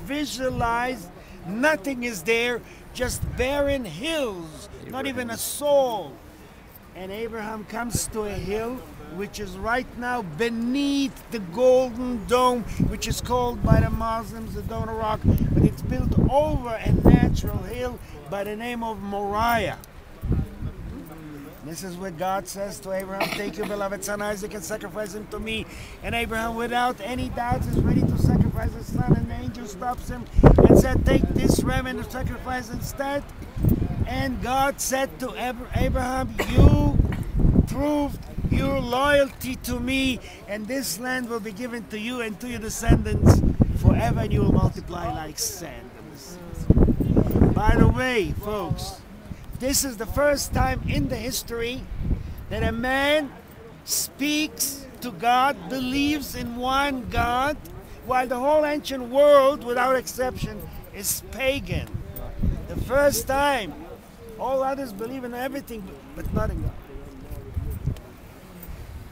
visualize, nothing is there, just barren hills, not even a soul. And Abraham comes to a hill which is right now beneath the Golden Dome, which is called by the Muslims the Dome of Rock, but it's built over a natural hill by the name of Moriah. This is what God says to Abraham, take your beloved son Isaac and sacrifice him to me. And Abraham, without any doubts, is ready to sacrifice his son, and the angel stops him and said, take this ram and sacrifice instead. And God said to Abraham, you proved your loyalty to me, and this land will be given to you and to your descendants forever, and you will multiply like sand in the seas. By the way, folks, this is the first time in the history that a man speaks to God, believes in one God, while the whole ancient world, without exception, is pagan. The first time. All others believe in everything, but not in God.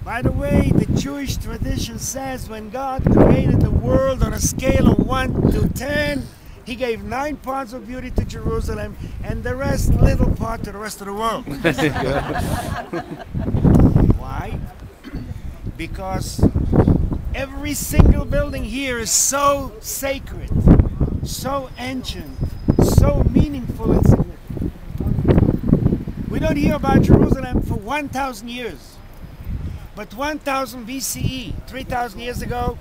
By the way, the Jewish tradition says when God created the world on a scale of 1 to 10, he gave 9 parts of beauty to Jerusalem and the rest, little part, to the rest of the world. Why? Because every single building here is so sacred, so ancient, so meaningful and significant. We don't hear about Jerusalem for 1,000 years. But 1000 BCE, 3,000 years ago,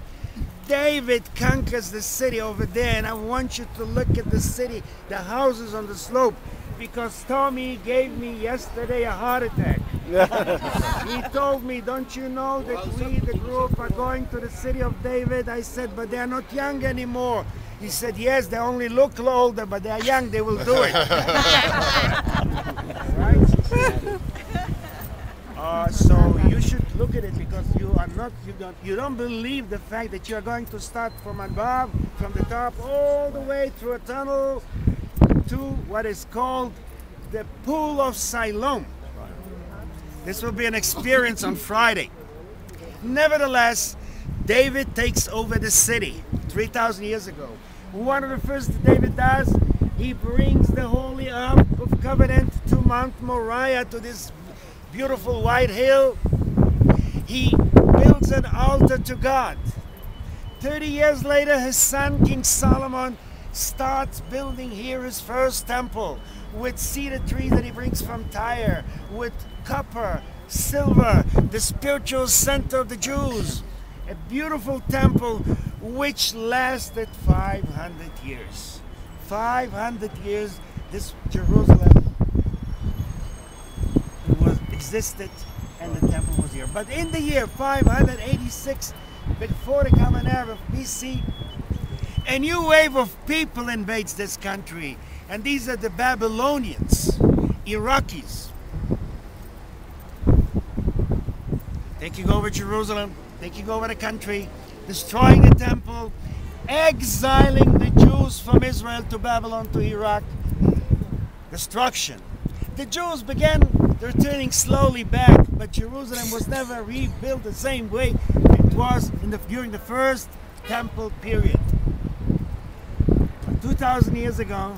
David conquers the city over there, and I want you to look at the city, the houses on the slope, because Tommy gave me yesterday a heart attack. He told me, don't you know that we, the group, are going to the city of David? I said, but they are not young anymore. He said, yes, they only look older, but they are young, they will do it. Right? So you should look at it, because you don't believe the fact that you are going to start from above, from the top, all the way through a tunnel to what is called the Pool of Siloam. This will be an experience on Friday. Nevertheless, David takes over the city 3,000 years ago. One of the first that David does, he brings the Holy Ark of Covenant to Mount Moriah, to this beautiful white hill. He builds an altar to God. 30 years later, his son, King Solomon, starts building here his first temple with cedar trees that he brings from Tyre, with copper, silver, the spiritual center of the Jews. A beautiful temple which lasted 500 years. 500 years this Jerusalem existed, and the temple was here. But in the year 586 before the Common Era of BC, a new wave of people invades this country, and these are the Babylonians, Iraqis, taking over Jerusalem, taking over the country, destroying the temple, exiling the Jews from Israel to Babylon, to Iraq. Destruction. The Jews began returning slowly back, but Jerusalem was never rebuilt the same way it was during the first temple period. 2,000 years ago,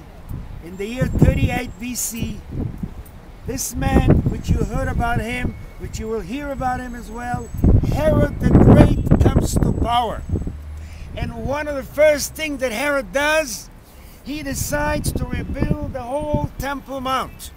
in the year 38 BC, this man, which you heard about him, which you will hear about him as well, Herod the Great, comes to power. And one of the first things that Herod does, he decides to rebuild the whole Temple Mount.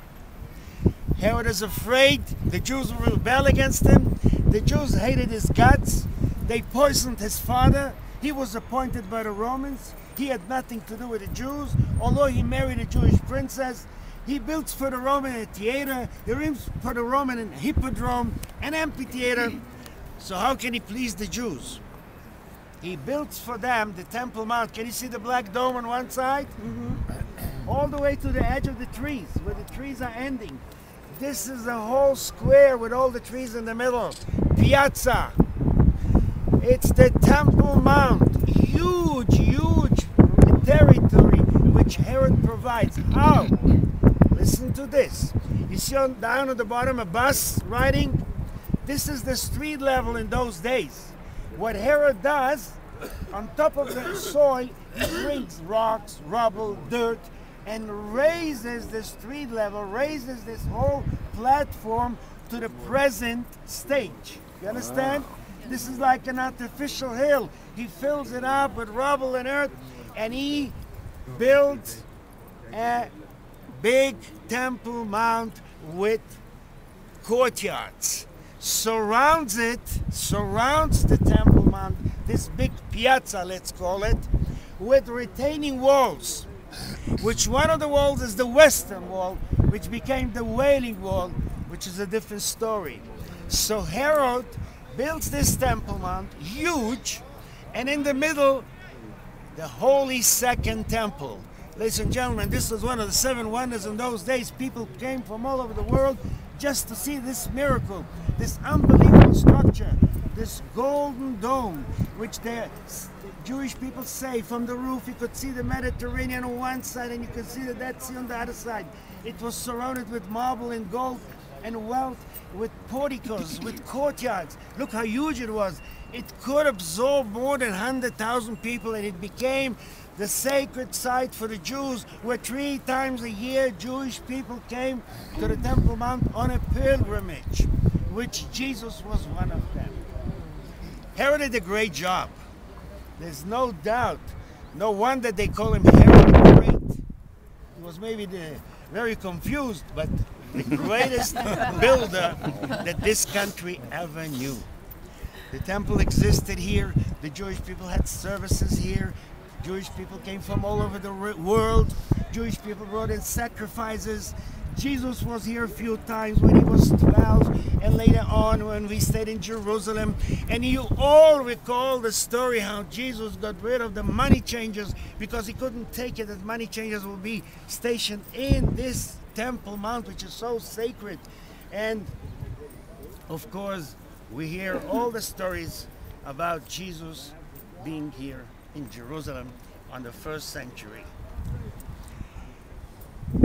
Herod is afraid the Jews will rebel against him. The Jews hated his guts. They poisoned his father. He was appointed by the Romans. He had nothing to do with the Jews. Although he married a Jewish princess, he built for the Roman a theater, he built for the Roman a hippodrome, an amphitheater. So how can he please the Jews? He built for them the Temple Mount. Can you see the black dome on one side? All the way to the edge of the trees, where the trees are ending. This is the whole square with all the trees in the middle. Piazza. It's the Temple Mount. Huge, huge territory which Herod provides. How? Listen to this. You see down at the bottom a bus riding? This is the street level in those days. What Herod does, On top of the soil, he brings rocks, rubble, dirt, and raises the street level, raises this whole platform to the present stage. You understand? This is like an artificial hill. He fills it up with rubble and earth, and he builds a big temple mount with courtyards. Surrounds the temple mount, this big piazza, let's call it, with retaining walls, which one of the walls is the western wall, which became the Wailing Wall, which is a different story. So Herod builds this temple mount, huge, and in the middle, the holy second temple. Ladies and gentlemen, this was one of the 7 wonders in those days. People came from all over the world just to see this miracle, this unbelievable structure, this golden dome, which the Jewish people say from the roof you could see the Mediterranean on one side and you could see the Dead Sea on the other side. It was surrounded with marble and gold and wealth, with porticos, with courtyards. Look how huge it was. It could absorb more than 100,000 people, and it became the sacred site for the Jews, where 3 times a year Jewish people came to the Temple Mount on a pilgrimage, which Jesus was one of them. Herod did a great job. There's no doubt. No wonder they call him Herod the Great. He was maybe very confused, but the greatest builder that this country ever knew. The temple existed here. The Jewish people had services here. Jewish people came from all over the world. Jewish people brought in sacrifices. Jesus was here a few times when he was 12, and later on when we stayed in Jerusalem. And you all recall the story how Jesus got rid of the money changers because he couldn't take it that money changers would be stationed in this Temple Mount, which is so sacred. And of course, we hear all the stories about Jesus being here in Jerusalem on the 1st century.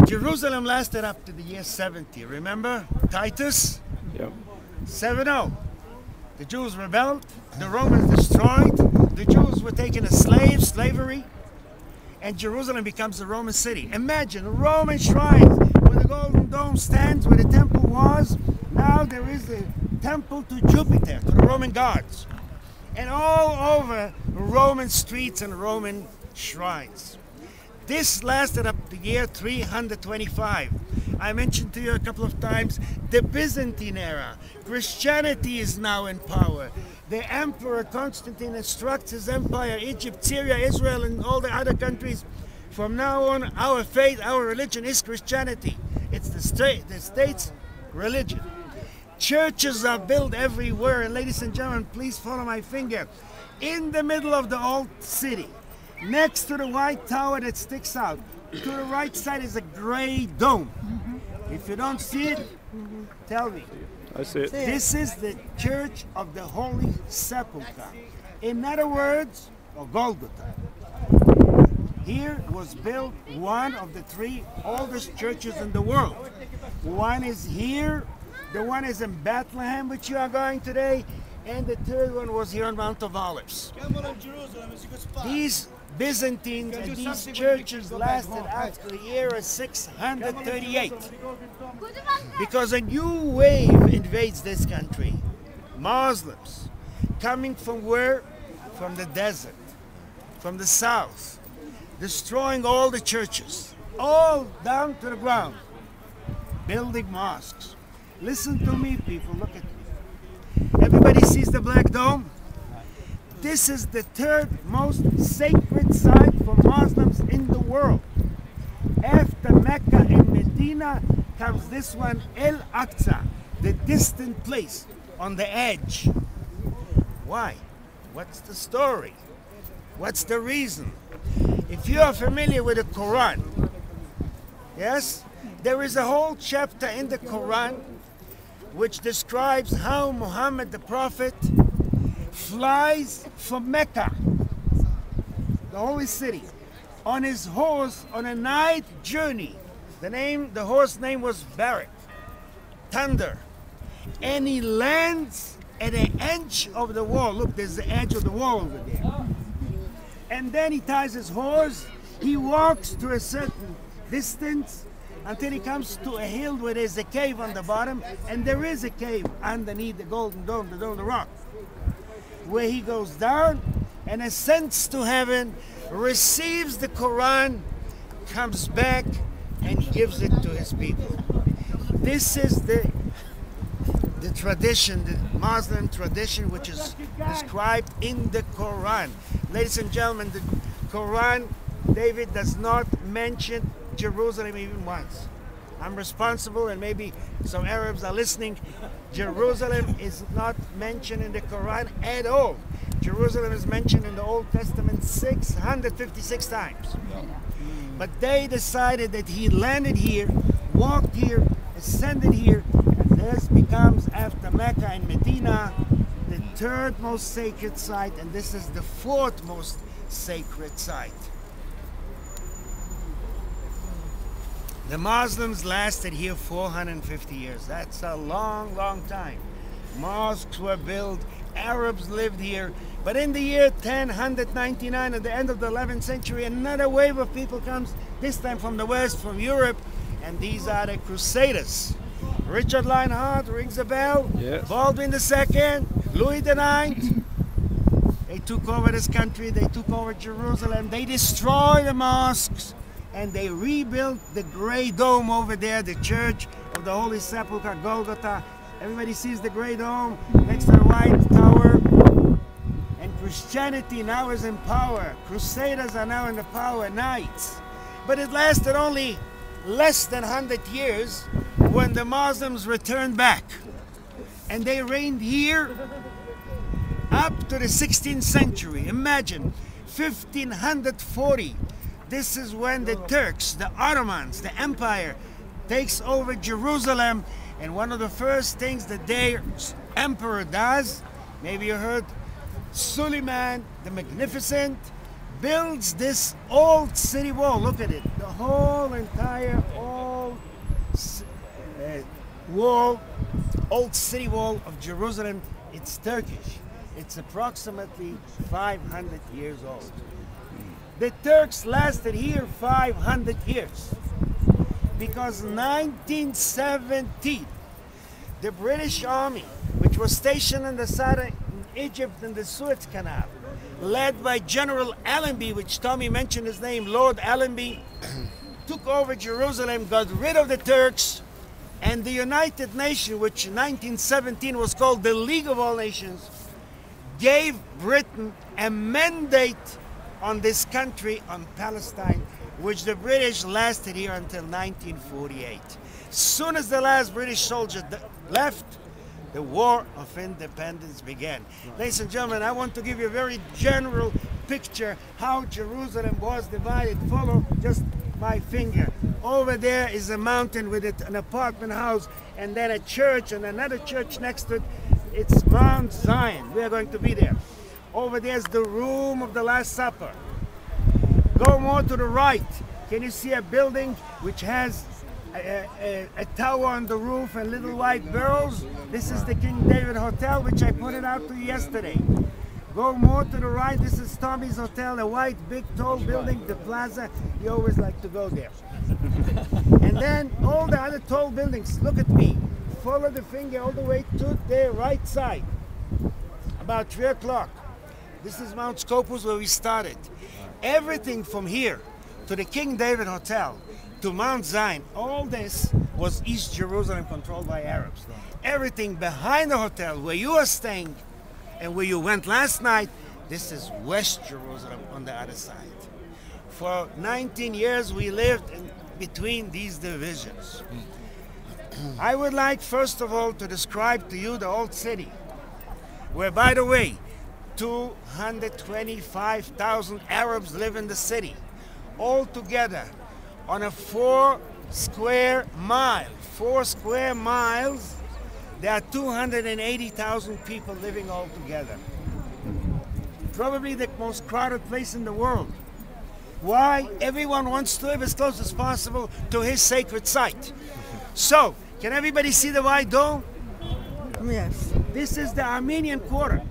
Jerusalem lasted up to the year 70. Remember Titus? Yep. 70. The Jews rebelled, the Romans destroyed, the Jews were taken as slaves, slavery, and Jerusalem becomes a Roman city. Imagine Roman shrines where the Golden Dome stands, where the temple was. Now there is a temple to Jupiter, to the Roman gods. And all over Roman streets and Roman shrines. This lasted up to the year 325. I mentioned to you a couple of times the Byzantine era. Christianity is now in power. The Emperor Constantine instructs his empire, Egypt, Syria, Israel, and all the other countries. From now on, our faith, our religion is Christianity. It's the state's religion. Churches are built everywhere, and ladies and gentlemen, please follow my finger. In the middle of the old city, next to the white tower that sticks out, to the right side is a gray dome. If you don't see it, tell me. I see it. This is the Church of the Holy Sepulchre. In other words, or Golgotha. Here was built one of the 3 oldest churches in the world. One is here, the one is in Bethlehem, which you are going today, and the 3rd one was here on Mount of Olives. These Byzantines and these churches lasted after the year of 638. Because a new wave invades this country. Muslims coming from where? From the desert, from the south, destroying all the churches, all down to the ground, building mosques. Listen to me, people, look at me. Everybody sees the Black Dome? This is the 3rd most sacred site for Muslims in the world. After Mecca and Medina comes this one, El Aqsa, the distant place on the edge. Why? What's the story? What's the reason? If you are familiar with the Quran, yes, there is a whole chapter in the Quran which describes how Muhammad the Prophet flies from Mecca, the holy city, on his horse on a night journey. The horse name was Barak, thunder. And he lands at the edge of the wall. Look, there's the edge of the wall over there. and then he ties his horse. He walks to a certain distance until he comes to a hill where there's a cave on the bottom, and there is a cave underneath the golden dome, the rock, where he goes down and ascends to heaven, receives the Quran, comes back, and gives it to his people. This is the tradition, the Muslim tradition, which is described in the Quran. Ladies and gentlemen, the Quran, David does not mention Jerusalem even once. I'm responsible, and maybe some Arabs are listening. Jerusalem is not mentioned in the Quran at all. Jerusalem is mentioned in the Old Testament 656 times. But they decided that he landed here, walked here, ascended here, and this becomes, after Mecca and Medina, the third most sacred site, and this is the fourth most sacred site. The Muslims lasted here 450 years. That's a long, long time. Mosques were built, Arabs lived here, but in the year 1099, at the end of the 11th century, another wave of people comes, this time from the West, from Europe, and these are the Crusaders. Richard Lionheart rings a bell. Yes. Baldwin II, Louis IX. They took over this country, they took over Jerusalem, they destroyed the mosques, and they rebuilt the Grey Dome over there, the Church of the Holy Sepulchre, Golgotha. Everybody sees the Grey Dome next to the White Tower. And Christianity now is in power. Crusaders are now in the power, knights. But it lasted only less than 100 years when the Muslims returned back. And they reigned here up to the 16th century. Imagine, 1540. This is when the Turks, the Ottomans, the empire takes over Jerusalem, and one of the first things that their emperor does, maybe you heard, Suleiman the Magnificent, builds this old city wall. Look at it, the whole entire old wall, old city wall of Jerusalem. It's Turkish. It's approximately 500 years old. The Turks lasted here 500 years because 1917, the British Army, which was stationed in the southern Egypt and the Suez Canal, led by General Allenby, which Tommy mentioned his name, Lord Allenby, took over Jerusalem, got rid of the Turks, and the United Nations, which in 1917 was called the League of All Nations, gave Britain a mandate on this country, on Palestine, which the British lasted here until 1948. As soon as the last British soldier left, the War of Independence began. Ladies and gentlemen, I want to give you a very general picture how Jerusalem was divided. Follow just my finger. Over there is a mountain with an apartment house, and then a church and another church next to it. It's Mount Zion. We are going to be there. Over there's the room of the Last Supper. Go more to the right. Can you see a building which has a tower on the roof and little white barrels? This is the King David Hotel, which I pointed out to you yesterday. Go more to the right. This is Tommy's Hotel, a white, big, tall building, the plaza. You always like to go there. And then all the other tall buildings, look at me. Follow the finger all the way to the right side. About 3 o'clock. This is Mount Scopus where we started. Everything from here to the King David Hotel to Mount Zion, all this was East Jerusalem controlled by Arabs. Everything behind the hotel where you are staying and where you went last night, this is West Jerusalem on the other side. For 19 years we lived in between these divisions. I would like first of all to describe to you the old city, where, by the way, 225,000 Arabs live in the city. All together on a 4 square miles, there are 280,000 people living all together. Probably the most crowded place in the world. Why? Everyone wants to live as close as possible to his sacred site. So, can everybody see the white dome? Yes. This is the Armenian Quarter.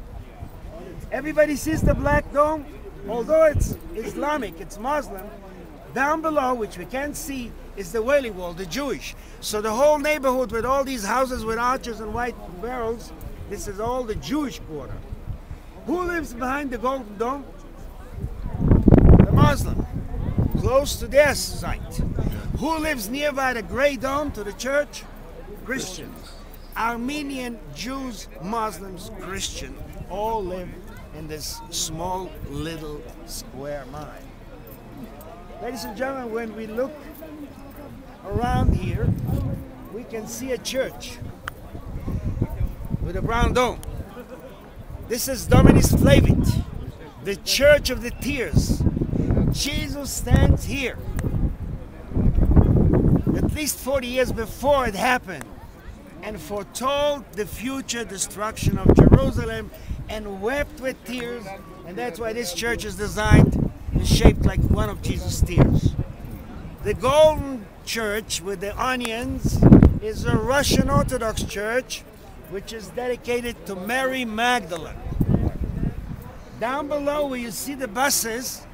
Everybody sees the black dome? Although it's Islamic, it's Muslim, down below, which we can't see, is the Wailing Wall, the Jewish. So the whole neighborhood with all these houses with arches and white barrels, this is all the Jewish quarter. Who lives behind the Golden Dome? The Muslim, close to their site. Who lives nearby the Grey Dome to the church? Christians. Armenian, Jews, Muslims, Christian, all live in this small little square mile. Ladies and gentlemen, when we look around here, we can see a church with a brown dome. This is Dominus Flevit, the Church of the Tears. Jesus stands here. At least 40 years before it happened, and foretold the future destruction of Jerusalem and wept with tears, and that's why this church is designed and shaped like one of Jesus' tears. The golden church with the onions is a Russian Orthodox church which is dedicated to Mary Magdalene. Down below where you see the buses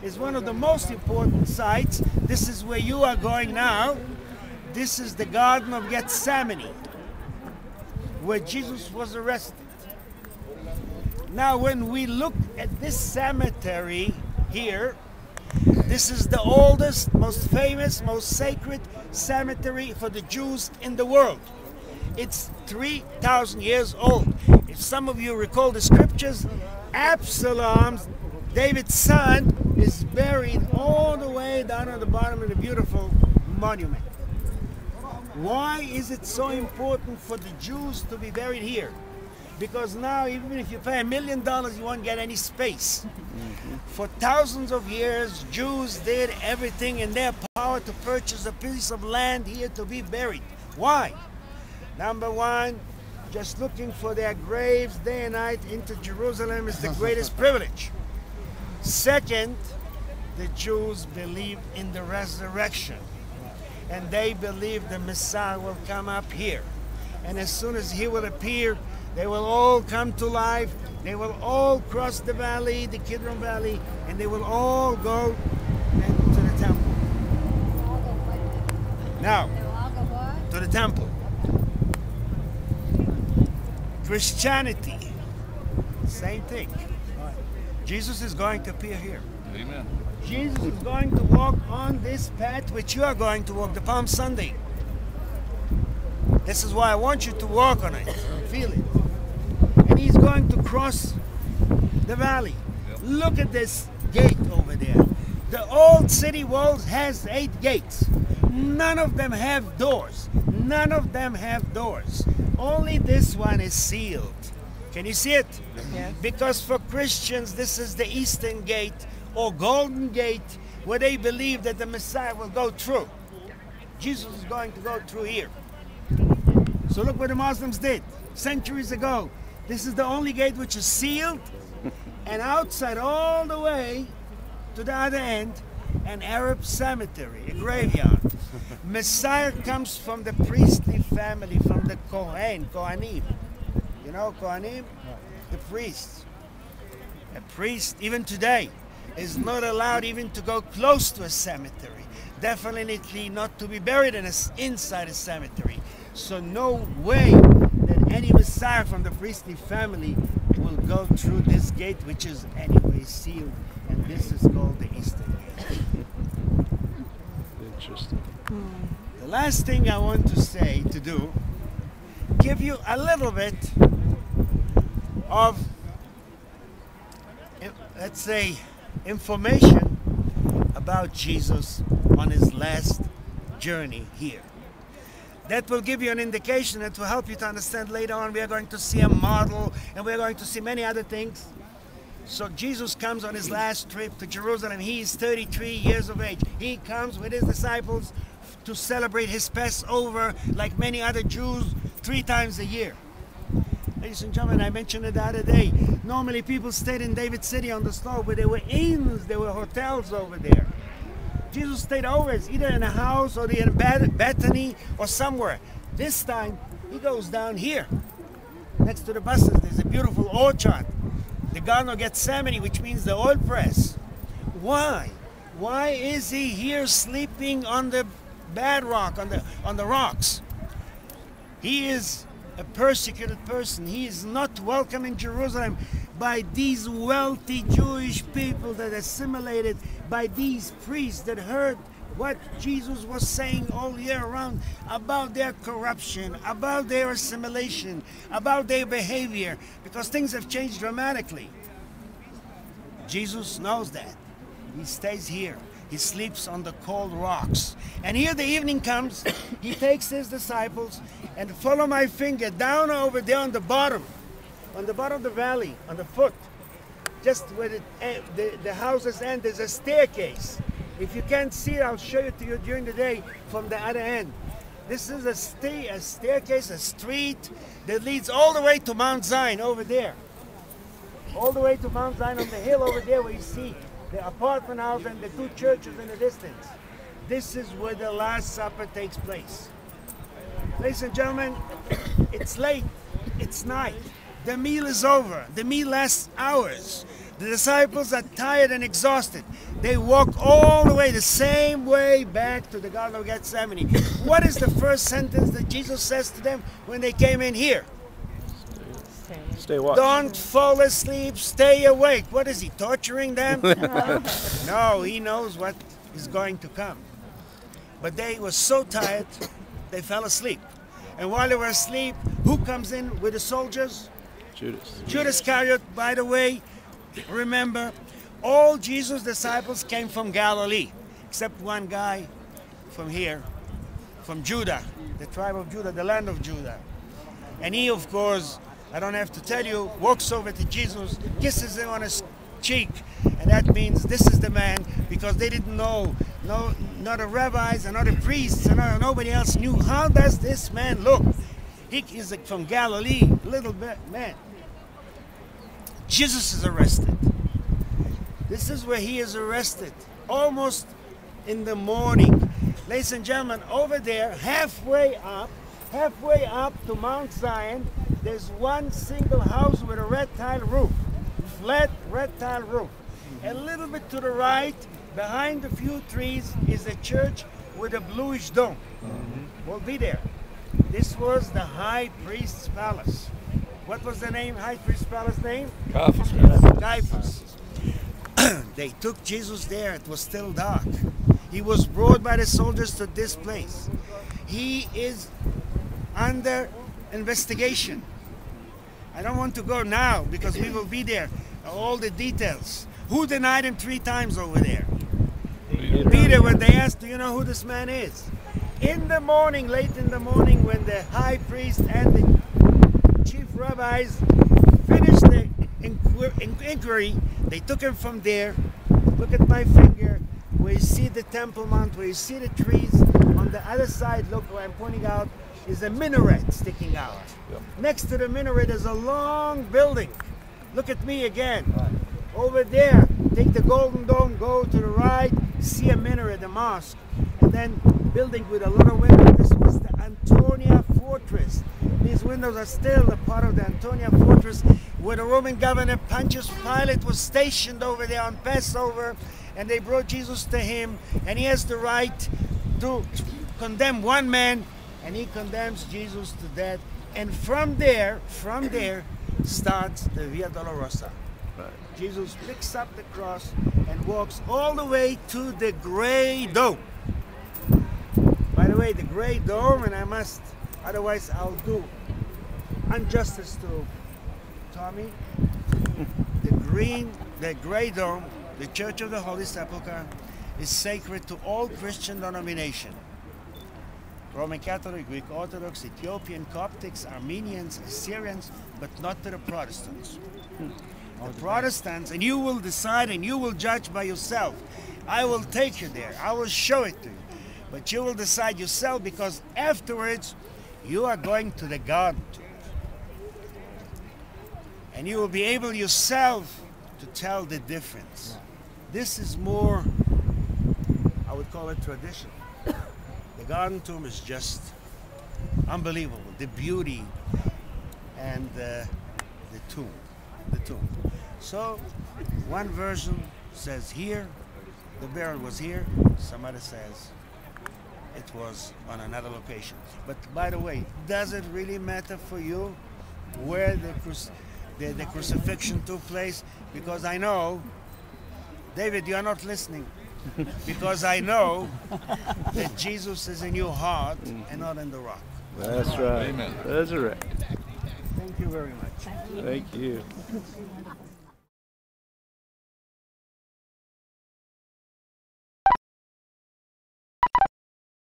is one of the most important sites. This is where you are going now. This is the Garden of Gethsemane, where Jesus was arrested. Now when we look at this cemetery here, this is the oldest, most famous, most sacred cemetery for the Jews in the world. It's 3,000 years old. If some of you recall the scriptures, Absalom, David's son, is buried all the way down at the bottom of the beautiful monument. Why is it so important for the Jews to be buried here? Because now, even if you pay $1 million, you won't get any space. For thousands of years, Jews did everything in their power to purchase a piece of land here to be buried. Why? Number one, just looking for their graves day and night into Jerusalem is the greatest privilege. Second, the Jews believe in the resurrection. And they believe the Messiah will come up here. And as soon as he will appear, they will all come to life. They will all cross the valley, the Kidron Valley, and they will all go to the temple. Now, to the temple. Christianity, same thing. Jesus is going to appear here. Amen. Jesus is going to walk on this path which you are going to walk, the Palm Sunday. This is why I want you to walk on it, feel it. And he's going to cross the valley. Yep. Look at this gate over there. The old city walls has 8 gates. None of them have doors. None of them have doors. Only this one is sealed. Can you see it? Yes. Because for Christians, this is the Eastern Gate or Golden Gate, where they believe that the Messiah will go through. Jesus is going to go through here. So look what the Muslims did centuries ago. This is the only gate which is sealed, and outside all the way to the other end, an Arab cemetery, a graveyard. Messiah comes from the priestly family, from the Kohanim. You know Kohanim? The priests. A priest, even today, is not allowed even to go close to a cemetery. Definitely not to be buried inside a cemetery. So no way that any Messiah from the priestly family will go through this gate, which is anyway sealed. And this is called the Eastern Gate. Interesting. The last thing I want to do, give you a little bit of, let's say, information about Jesus on his last journey here. That will give you an indication that will help you to understand later on. We are going to see a model, and we are going to see many other things. So Jesus comes on his last trip to Jerusalem. He is 33 years of age. He comes with his disciples to celebrate his Passover like many other Jews 3 times a year. Ladies and gentlemen, I mentioned it the other day. Normally people stayed in David City on the slope, but there were inns, there were hotels over there. Jesus stayed always either in a house or in Bethany or somewhere. This time he goes down here next to the buses. There's a beautiful orchard. the Garden of Gethsemane, which means the oil press. Why? Why is he here sleeping on the bedrock, on the rocks? He is a persecuted person. He is not welcome in Jerusalem by these wealthy Jewish people that assimilated, by these priests that heard what Jesus was saying all year round about their corruption, about their assimilation, about their behavior, because things have changed dramatically. Jesus knows that. He stays here. He sleeps on the cold rocks. And here the evening comes, he takes his disciples and follow my finger down over there on the bottom of the valley, on the foot, just where the houses end, there's a staircase. If you can't see it, I'll show it to you during the day from the other end. This is a staircase, a street that leads all the way to Mount Zion over there. All the way to Mount Zion on the hill over there where you see the apartment house and the two churches in the distance. This is where the Last Supper takes place. Ladies and gentlemen, it's late, it's night. The meal is over. The meal lasts hours. The disciples are tired and exhausted. They walk all the way, the same way back to the Garden of Gethsemane. What is the first sentence that Jesus says to them when they came in here? Stay watch. Don't fall asleep, stay awake. What is he, torturing them? No, he knows what is going to come. But they were so tired, they fell asleep. And while they were asleep, who comes in with the soldiers? Judas. Judas Iscariot, by the way, remember, all Jesus' disciples came from Galilee, except one guy from here, from Judah, the tribe of Judah, the land of Judah. And he, of course, I don't have to tell you, walks over to Jesus, kisses him on his cheek, and that means this is the man, because they didn't know, not the rabbis and not the priests, and nobody else knew, how does this man look? He is from Galilee, little bit man. Jesus is arrested. This is where he is arrested, almost in the morning. Ladies and gentlemen, over there, halfway up to Mount Zion, there's one single house with a red tile roof, flat red tile roof. A little bit to the right, behind a few trees, is a church with a bluish dome. We'll be there. This was the high priest's palace. What was the name, high priest's palace name? Caiaphas. They took Jesus there. It was still dark. He was brought by the soldiers to this place. He is under investigation. I don't want to go now because we will be there. All the details. Who denied him 3 times over there? Peter, when they asked, do you know who this man is? In the morning, late in the morning, when the high priest and the chief rabbis finished the inquiry, they took him from there. Look at my finger, where you see the Temple Mount, where you see the trees. On the other side, look where I'm pointing out, is a minaret sticking out. Yep. Next to the minaret is a long building. Look at me again. Over there, take the Golden Dome, go to the right, see a minaret, a mosque, and then building with a lot of windows. This was the Antonia Fortress. These windows are still a part of the Antonia Fortress, where the Roman governor Pontius Pilate was stationed over there on Passover, and they brought Jesus to him, and he has the right to condemn one man, and he condemns Jesus to death. And from there starts the Via Dolorosa. Right. Jesus picks up the cross and walks all the way to the Grey Dome. By the way, the Grey Dome, and I must, otherwise I'll do injustice to Tommy. The Grey Dome, the Church of the Holy Sepulchre, is sacred to all Christian denominations. Roman Catholic, Greek Orthodox, Ethiopian, Coptics, Armenians, Assyrians, but not to the Protestants. The Protestants, and you will decide and you will judge by yourself. I will take you there. I will show it to you. But you will decide yourself, because afterwards you are going to the garden. And you will be able yourself to tell the difference. This is more, I would call it tradition. The garden tomb is just unbelievable. The beauty and the tomb. So one version says here, the burial was here. Some other says it was on another location. But by the way, does it really matter for you where the crucifixion took place? Because I know, David, you are not listening. Because I know that Jesus is in your heart and not in the rock. That's right. Amen. That's right. Thank you very much. Thank you.